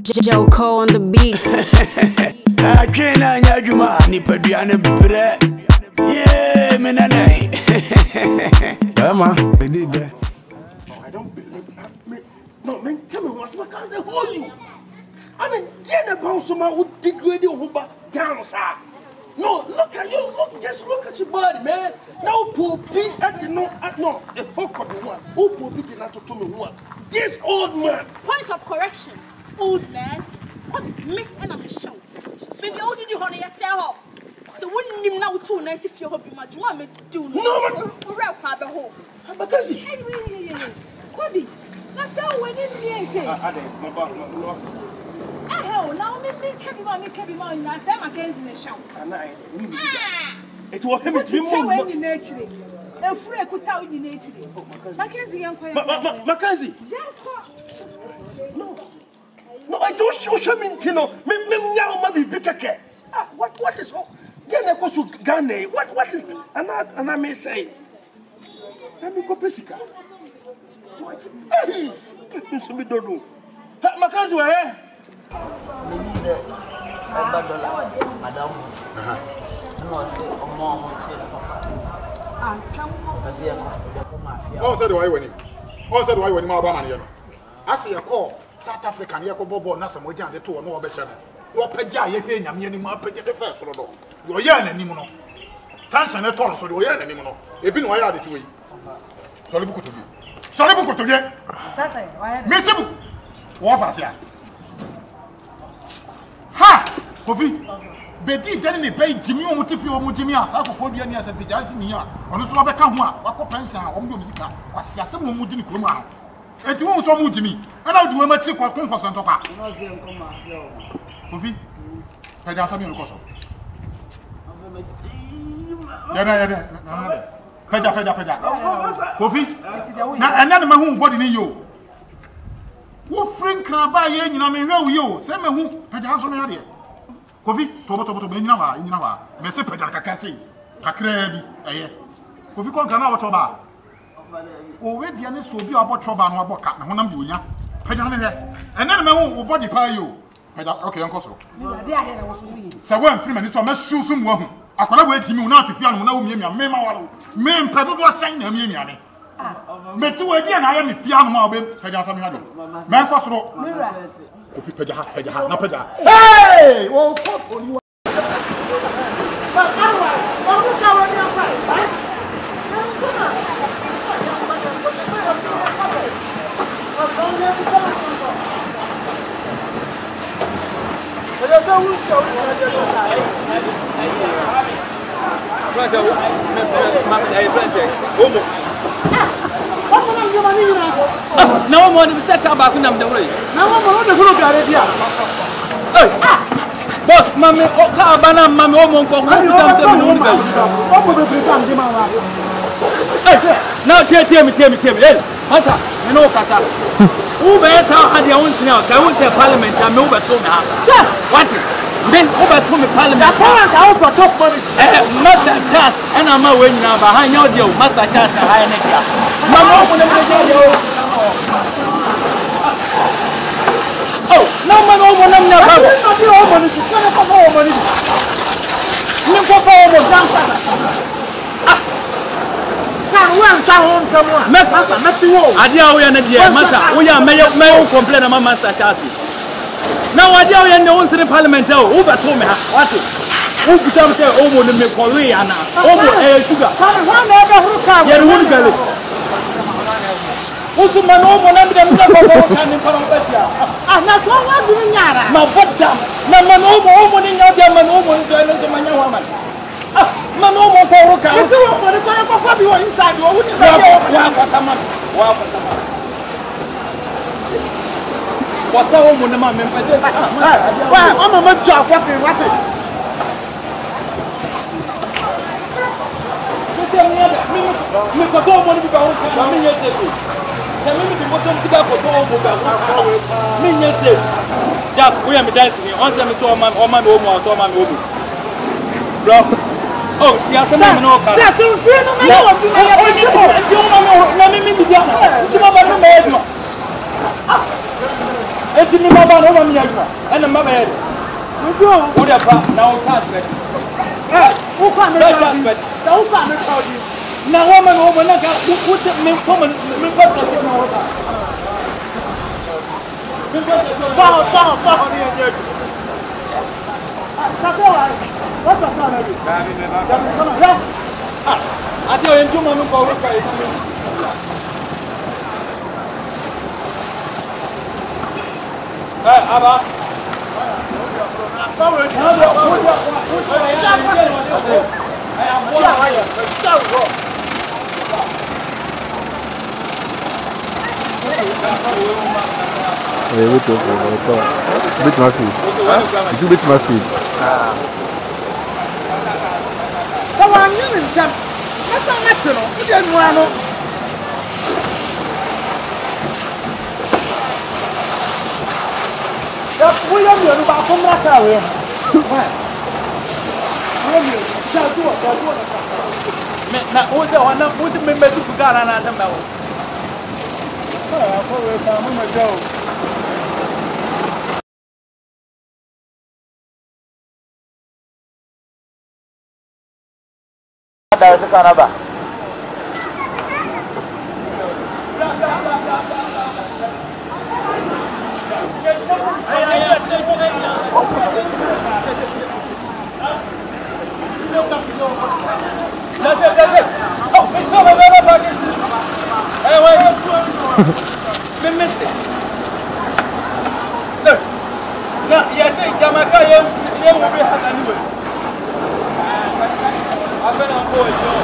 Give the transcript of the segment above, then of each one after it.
Joko on the beat. I can't nyajuma ni pediane bre. Yeah, menane. Mama, they did that. I don't believe that. No, man, tell me what my cousin hold you. I mean, get about someone who degrade your down, sir. No, look at you. Just look at your body, man. Now, poor Pete, no, the hook of the one. Who poor Pete not to tell me what? This old man. Point of correction, old man. What me and I'm show. Maybe how did you honor yourself? So wouldn't you now too nice if you hope you might want me to do No, or help the home. Because it's Kobe, that's how when you say. Oh, now me keep him on, now Sam against the show. It was him in nature. And free could tell you nature. Mackenzie, Mackenzie. No, I don't show me, Tino. Me now, maybe big. What is all? Then I go to Ghana. What is that? And I may say, let me go Pesica. Hey, so we don't know. Mackenzie, where? Madam. Oh, said why when him? Oh, said why when him Obama? I see a call. South African, Yakobo, Nasa Mojan, the two, no better. What Peja, ye pay Yamini, Peja, the first rodo. Your yarn and Nimono. Tansan at all, so your yarn and Nimono. They've been wired to me. Solibuku to me. Solibuku to get. Miss him. What was ya? Ha! Kofi. Betty, then they pay Jimmy Mutifi or Mujimia, Sakophobia, as a Pijazimia, on the Swabaka, Wako Pension, or Musica, was Yasamu Mujini Kuma. Et tu so mu Jimmy. And I do a match kwa kon koso ntoka. Kofi. Peja sabi no koso. Ya. Peja. Kofi. Na ena me hu body ni yo. Wo frin kraba ye nyina me hwe yo. Se me hu peja so me ya de. Kofi, tobo me nyina wa. Me se peja kakase. Kakra bi eye. Kofi kon kana wo toba. Owe dia ne so bi abotoba no aboka na honam bi onya pagya ne hwe ene me hu body pa yo pagya okay enko so se wan free mani so ma susu mu ahu akola we timi na atefia no na wo miamia me ma walo me mpedo do san na miamia ne me tu we dia na ya me fia no ma obe pagya sa me ha do me enko so ofi pagya ha na pagya hey wo ko ni ba arwa wo ko ka wo ni afa No more than set back in the way. No more than the boss, Mammy, Cabana, Mammy, now tell me, Masa, you know, Kasa. Who better had your own now? I won't tell Parliament and over to me. What? Then over to me, Parliament. I hope I talk for it. Master Chas, and I'm away now behind your deal. Master Chas, and I neck. Mamma, oh, no man, over them now. Adia we na dia masa we are may complain about Master Chasi. Now adia we na won in parliament o be to me ha what who become say o mo me kowe ana o mo sugar one na be huru ka ye huru gale usu man o mo na me dem na ko kan ni para betia na so wa du nyara ma bodda na man o mo ni nya dia man o mo ni do na manya wa man Mama, I'm going to go. I'm going to go inside. Wow, what's the home on the man? I'm a man job. What is it? Me ko do mo ni ba won ka me nyese ko. Ya me bi mo tom tiga ko do mo ba won. Me nyese. Ya we am dance ni. On se me to o man o mo. Bro. Oh, tia se me no ka. Tia se fi no me no ti me ya na me mi dia. Ti ma ba no me no. eti ni mama no mama nyadwa ene mama ye ndio wo de pa na wo ka spet wo ka me ka da wo ka me ka di na wo ma no mo na ka wo te me ko me pa ka na wo ka sa ni ye sa ko wa what the fuck are you ya ati o enju mo ko wo ka e Aba. Bit my feet. You bit my feet. Come on, you in them. That's not national. You didn't want to. William, you're about to knock out here. William, tell you what. Now, who's the one who's the member to God and Adam? There's a Canada. That's it. Oh, it's over there. Hey, wait. We missed it. Look. Now, yes, Jamaica, you will be had anyway. I've been on board, Joe.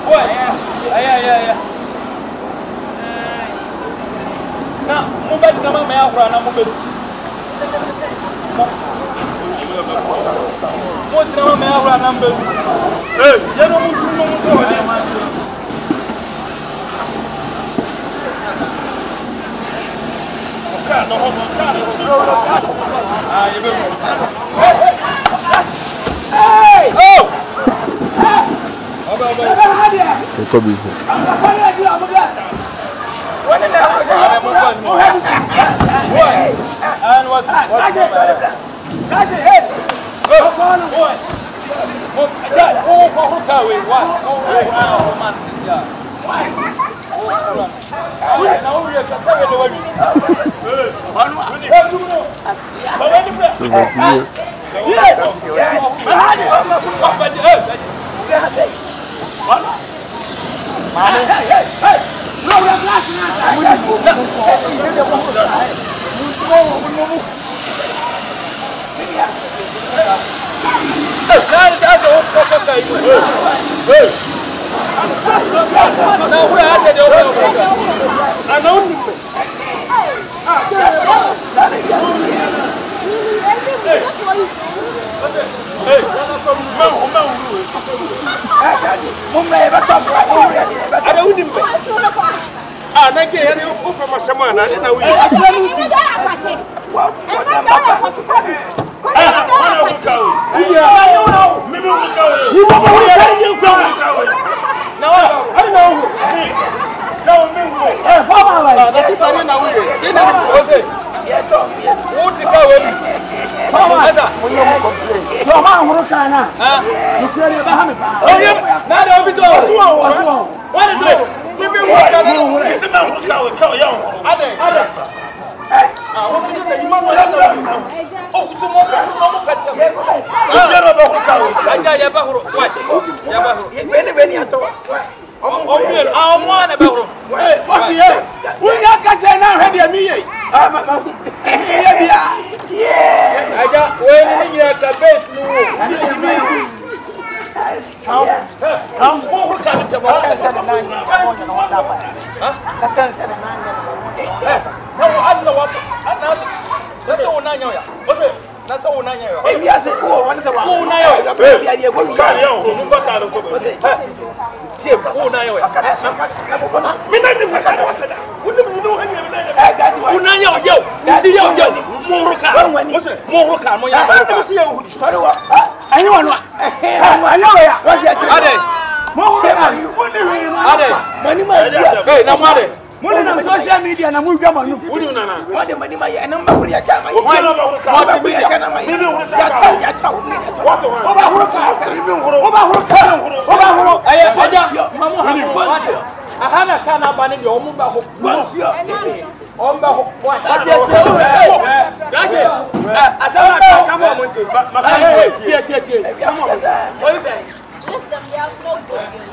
Boy, yeah. Now, move back to my mouth, and move it. What's the mail number? Hey, you don't want to know. Hey! Oh! Hey, no matter. Money on social media na mu gama no. Woni nana. What the money my number for your camera. What Ahana kana bani di omu ba ko. Omba ko. Daje. Asama ka kamo monte. Tie. Come on. What is it?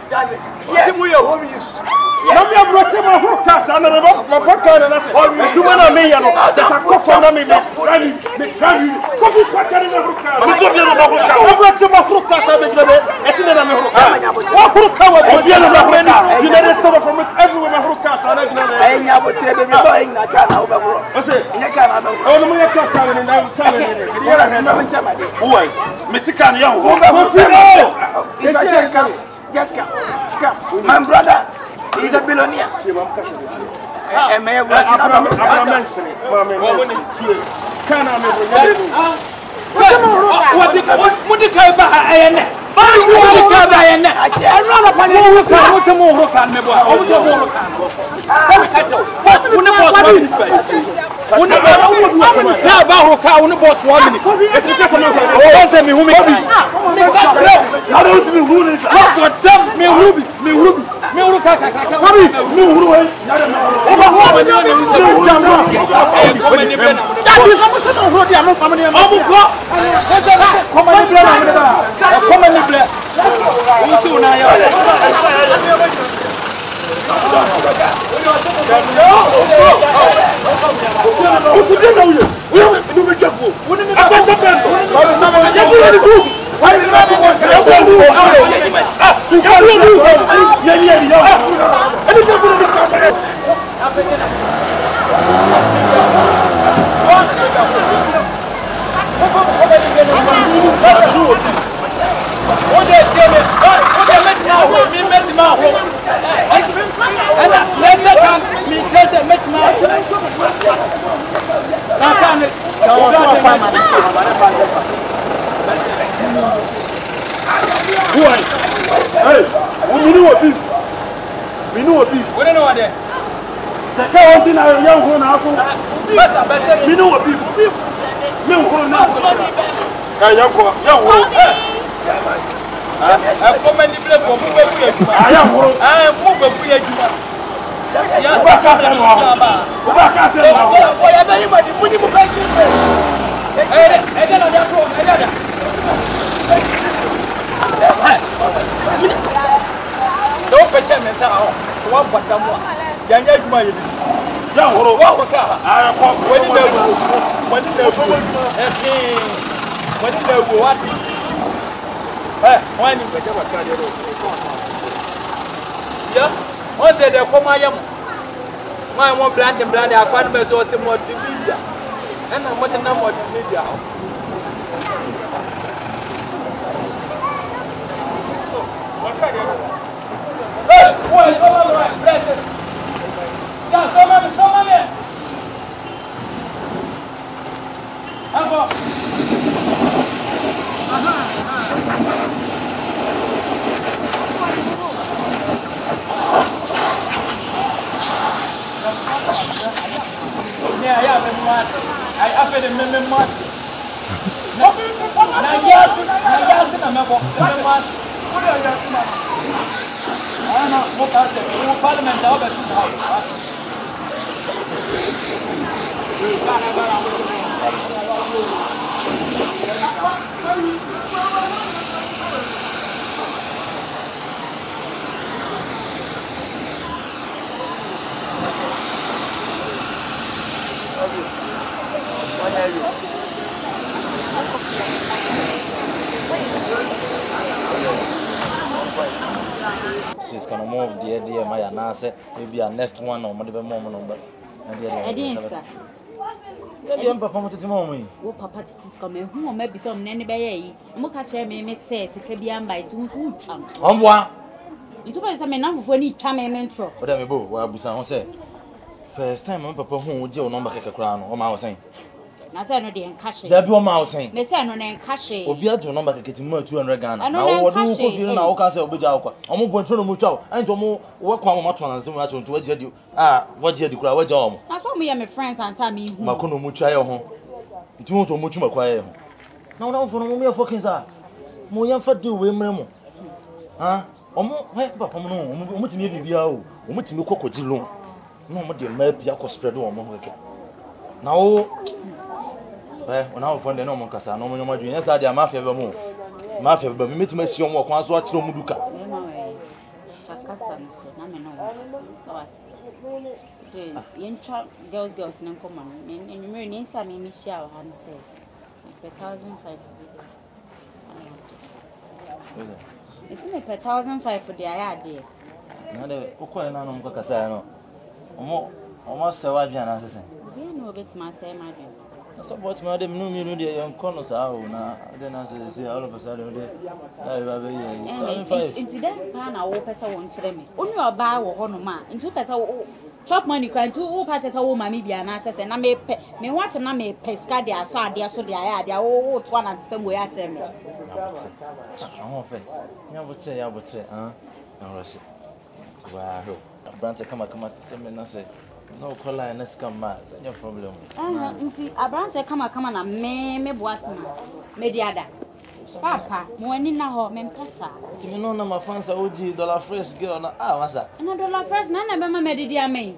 That's it. Yes, we are home use. Mami abroke ma huru kasa na me ba paka na se. Du mana me ya no. Just akoko na me me kani. Kofi paka na me huru kasa. Me so bi na huru kasa. Abroke ma huru kasa be jebe. Esi na me huru kasa. Wa huru kasa wa bi na ma huru ni. You know stop from everywhere ma huru kasa na gina na. Ay nya bo tire be me ba ina ka na oba huru. Ose. Nya ka na ba. O no me ka ka ni na ka ni. Yera na me chama de. Uwai. Me sika ni ya ho. Just come. My brother is a billionaire. And may I blande akwan me so se multimedia na mo na multimedia hey boy come on right bless it yeah come on Abo yeah, I have a memory. She's gonna move the idea my answer, maybe a next one or maybe more number. Papa to mommy. Oh, Papa is coming home, maybe some nanny bay. Moka share me says it can be by 2 chunks. On one. You told us a man for any time and intro. Whatever, what Busan said. First time, Papa who would your number a crown, or I was saying. Na say no dey encash. There be one mouse saying. Me say no na encash. Obi ajo number keketi mu 200 Ghana. Na wo do ko fi na wo ka say obeja akwa. Omo bontro no mu twa. Anto mo wo kwa mo mato anse mu acho nto waje di waje di kura waje omo. Na so mo ye me friends ansa me hu. Makono mu twa ye ho. Nti wo so mo twa makwa ye ho. Na wo na wo no mo me fucking sa. Mo yan fa di we mre mo. Ha? Omo he papa mo no omo timi bibia o. Omo timi kokoji lo. No mo de ma bia ko spread omo ho ke. Na wo ona wo fonde no mo kasa no mo nyoma dwen yesa dia mafia be mo mafia be metima si omo kwa so akire omo duka chakasa nso na me no so what de yentra girls no come on me ni nta me mi share ha no say 1500 Isi me 1500 for the ayade na de okọ na no mo kasa ya no omo se wa dwan na sese de no betima say ma dwan so but me dem no mi no de yon kono sa ho na de na se all of a sudden de ai ba be ye incident pa na wo pesa won kire me onu oba wo ho no ma ntu pesa wo top money kwan ntu wo pa pesa wo ma mi bia na sese na me ho ache na me pesca de aso ade so de aya ade wo to na se mo ya kire me ahon fe ya botre na rosi wa ho brante kama te se me na se no kola na scam ma no problem nti abrante kama na me boatma me diada papa mo ani na ho me mpesa nti me no na mafansa oji dollar fresh girl na wasa na dollar fresh na be ma medidi amen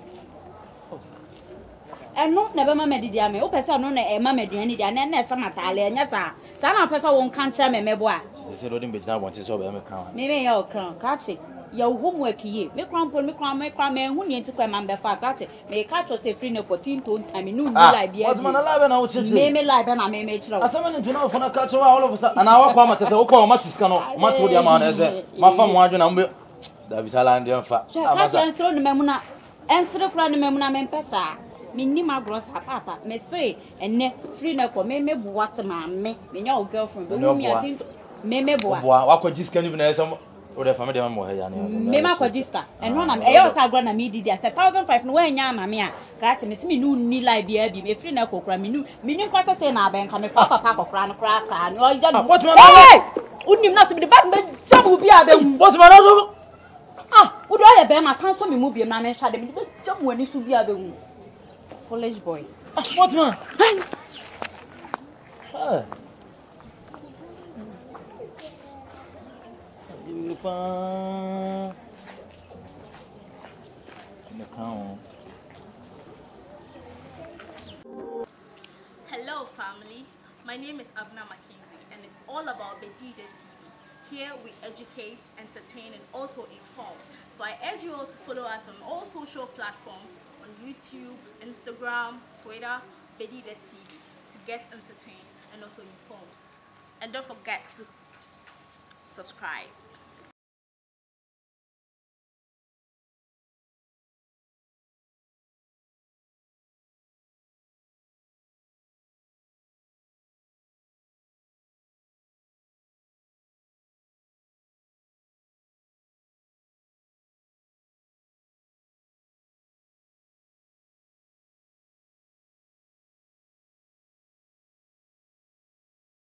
eno na be ma medidi amen o pesa no na e ma meduani dia na e samatale nya sa na pesa won kan kira me mebo a se do dem be jina bonte so be me kan me ya o kan ka che ya homework ye me krampo me hu ni enti kwa mambe fa krate me ka cho se free ne kotin to ntame no live bia what man live na wo cheche me live na me chira asema ni tuna ofuna ka cho all of us ana wa kwa matese wo kwa matiska no mato dia ma na ese mafa mo adwo na mbe da bisala ndi mfa amasa ensro no memuna ensro kra no memuna me mpesa minni ma gross papa me say enne free ne ko me buwate ma me nya o girlfriend be no mi atinto me buwa wa kwa jiska ni bi na ese o de family mo he ya ne me ma kwa jiska enho na e yo sa agro na me didi 1500 no we nya ama me a krate me se me nu ni live bia bi me free na kokra me nu kwasa say na ben ka me papa kokra no kra sa no ya no unim na so me de bag me jamu bia be boss man no udo ya be ma san so me mu bia na me hwa de me de jamu ani so bia be hu foolish boy what man Hello family, my name is Abna Mackenzie and it's all about Bedida TV. Here we educate, entertain and also inform. So I urge you all to follow us on all social platforms on YouTube, Instagram, Twitter, Bedida TV to get entertained and also informed. And don't forget to subscribe.